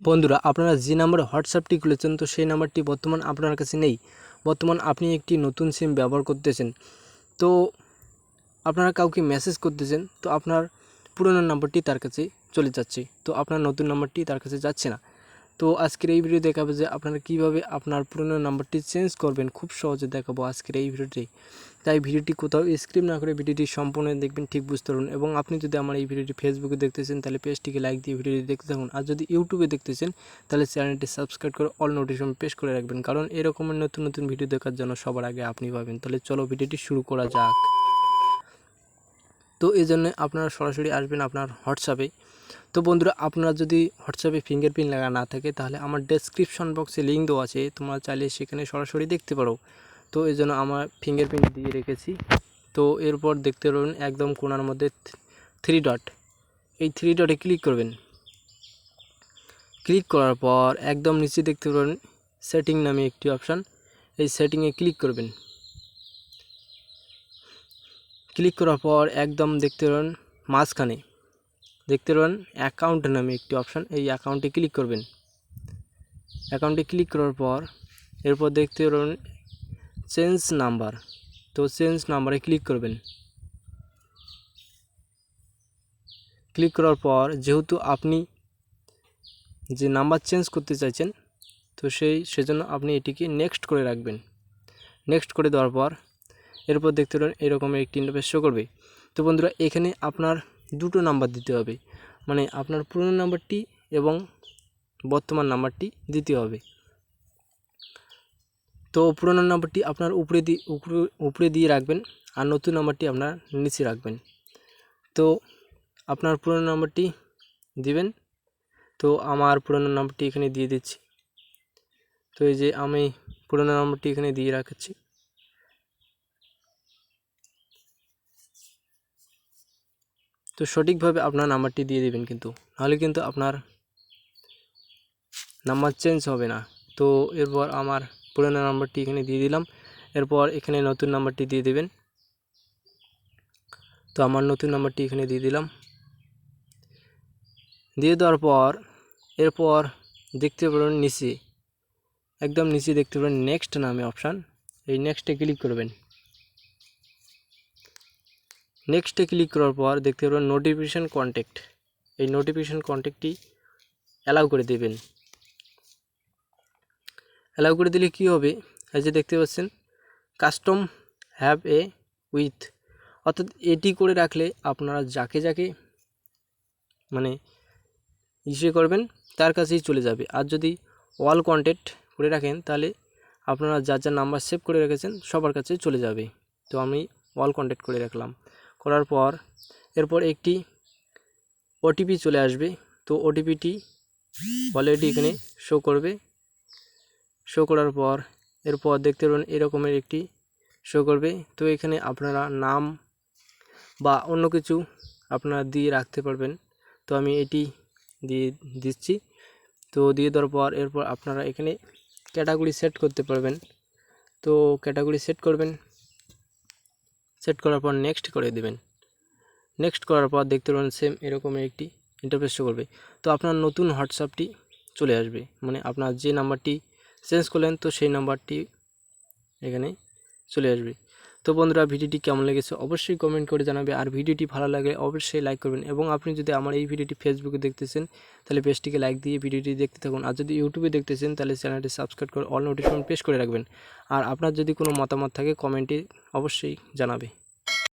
বন্ধুরা, আপনারা যে নাম্বারে হোয়াটসঅ্যাপটি খুলেছেন তো সেই নাম্বারটি বর্তমান আপনার কাছে নেই। বর্তমান আপনি একটি নতুন সিম ব্যবহার করতেছেন। তো আপনারা কাউকে মেসেজ করতেছেন, তো আপনার পুরনো নাম্বারটি তার কাছে চলে যাচ্ছে, তো আপনার নতুন নাম্বারটি তার কাছে যাচ্ছে না। তো আজকের এই ভিডিও দেখাবো যে আপনারা কীভাবে আপনার পুরনো নাম্বারটি চেঞ্জ করবেন, খুব সহজে দেখাবো আজকের এই ভিডিওটি। তাই ভিডিওটি কোথাও স্কিপ না করে ভিডিওটি সম্পূর্ণ দেখবেন, ঠিক বুঝতে পারবেন। এবং আপনি যদি আমার এই ভিডিওটি ফেসবুকে দেখতেছেন তাহলে পেজটিকে লাইক দিয়ে ভিডিওটি দেখতে থাকুন। আর যদি ইউটিউবে দেখতেছেন তাহলে চ্যানেলটি সাবস্ক্রাইব করে অল নোটিফিকেশন প্রেস করে রাখবেন, কারণ এরকমের নতুন নতুন ভিডিও দেখার জন্য সবার আগে আপনি পাবেন। তাহলে চলো ভিডিওটি শুরু করা যাক। তো এই জন্য আপনারা সরাসরি আসবেন আপনার হোয়াটসঅ্যাপে। তো বন্ধুরা, আপনারা যদি হোয়াটসঅ্যাপে ফিঙ্গারপ্রিন্ট লাগা না থাকে তাহলে আমার ডেসক্রিপশন বক্সে লিঙ্ক দেওয়া আছে, তোমরা চাইলে সেখানে সরাসরি দেখতে পারো। তো এই জন্য আমার ফিঙ্গারপ্রিন্ট দিয়ে রেখেছি। তো এরপর দেখতে পারবেন একদম কোণার মধ্যে 3 ডট, এই 3 ডটে ক্লিক করবেন। ক্লিক করার পর একদম নিচে দেখতে পারবেন সেটিং নামে একটি অপশান, এই সেটিংয়ে ক্লিক করবেন। ক্লিক করার পর একদম দেখতে পারবেন মাঝখানে দেখতে পারবেন অ্যাকাউন্ট নামে একটি অপশান, এই অ্যাকাউন্টে ক্লিক করবেন। অ্যাকাউন্টে ক্লিক করার পর এরপর দেখতে পারবেন চেঞ্জ নাম্বার, তো চেঞ্জ নাম্বারে ক্লিক করবেন। ক্লিক করার পর যেহেতু আপনি যে নাম্বার চেঞ্জ করতে চাইছেন তো সেজন্য আপনি এটিকে নেক্সট করে রাখবেন। নেক্সট করে দেওয়ার পর এরপর দেখতে পারেন এরকমের একটি ইন্টারফেস শো করবে। তো বন্ধুরা, এখানে আপনার দুটো নাম্বার দিতে হবে, মানে আপনার পুরনো নাম্বারটি এবং বর্তমান নাম্বারটি দিতে হবে। তো পুরনো নাম্বারটি আপনার উপরে দিয়ে রাখবেন, আর নতুন নাম্বারটি আপনার নিচে রাখবেন। তো আপনার পুরনো নাম্বারটি দিবেন। তো আমার পুরনো নাম্বারটি এখানে দিয়ে দিচ্ছি। তো এই যে আমি পুরনো নাম্বারটি এখানে দিয়ে রাখছি। তো সঠিকভাবে আপনার নাম্বারটি দিয়ে দেবেন, নাহলে কিন্তু আপনার নাম্বার চেঞ্জ হবে না। তো এরপর আমার পুরনো নাম্বারটি এখানে দিয়ে দিলাম। এরপর এখানে নতুন নাম্বারটি দিয়ে দেবেন। তো আমার নতুন নাম্বারটি এখানে দিয়ে দিলাম। দিয়ে দেওয়ার পর এরপর দেখতে পাবেন নিচে, একদম নিচে দেখতে পাবেন নেক্সট নামে অপশান, এই নেক্সটে ক্লিক করবেন। নেক্সটে ক্লিক করার পর দেখতে পাবেন নোটিফিকেশান কন্ট্যাক্ট, এই নোটিফিকেশান কন্ট্যাক্টটি অ্যালাউ করে দেবেন। অ্যালাউ করে দিলে কি হবে, এই যে দেখতে পাচ্ছেন কাস্টম হ্যাভ এ উইথ, অর্থাৎ এটি করে রাখলে আপনারা যাকে যাকে মানে করবেন তার কাছেই চলে যাবে। আর যদি অল কন্ট্যাক্ট করে রাখেন তাহলে আপনারা যার যার নাম্বার সেভ করে রেখেছেন সবার কাছে চলে যাবে। তো আমি অল কন্ট্যাক্ট করে রাখলাম। করার পর এরপর একটি ওটিপি চলে আসবে। তো ওটিপিটি অলরেডি এখানে শো করবে। শো করার পর এরপর দেখতে পাবেন এরকমের একটি শো করবে। তো এখানে আপনারা নাম বা অন্য কিছু আপনারা দিয়ে রাখতে পারবেন। তো আমি এটি দিয়ে দিচ্ছি। তো দিয়ে দেওয়ার পর এরপর আপনারা এখানে ক্যাটাগরি সেট করতে পারবেন। তো ক্যাটাগরি সেট করবেন, সেট করার পর নেক্সট করে দেবেন। নেক্সট করার পর দেখতে পাবেন সেম এরকমের একটি ইন্টারফেস শো করবে। তো আপনার নতুন হোয়াটসঅ্যাপটি চলে আসবে, মানে আপনার যে নাম্বারটি চেঞ্জ করলেন তো সেই নাম্বারটি এখানে চলে আসবে। তো বন্ধুরা, ভিডিওটি কেমন লেগেছে অবশ্যই কমেন্ট করে জানাবে, আর ভিডিওটি ভালো লাগলে অবশ্যই লাইক করবেন। এবং আপনি যদি আমার এই ভিডিওটি ফেসবুকে দেখতেছেন তাহলে পেজটিকে লাইক দিয়ে ভিডিওটি দেখতে থাকুন। আর যদি ইউটিউবে দেখতেছেন তাহলে চ্যানেলটি সাবস্ক্রাইব করে অল নোটিফিকেশন প্রেস করে রাখবেন। আর আপনার যদি কোনো মতামত থাকে কমেন্টে অবশ্যই জানাবে।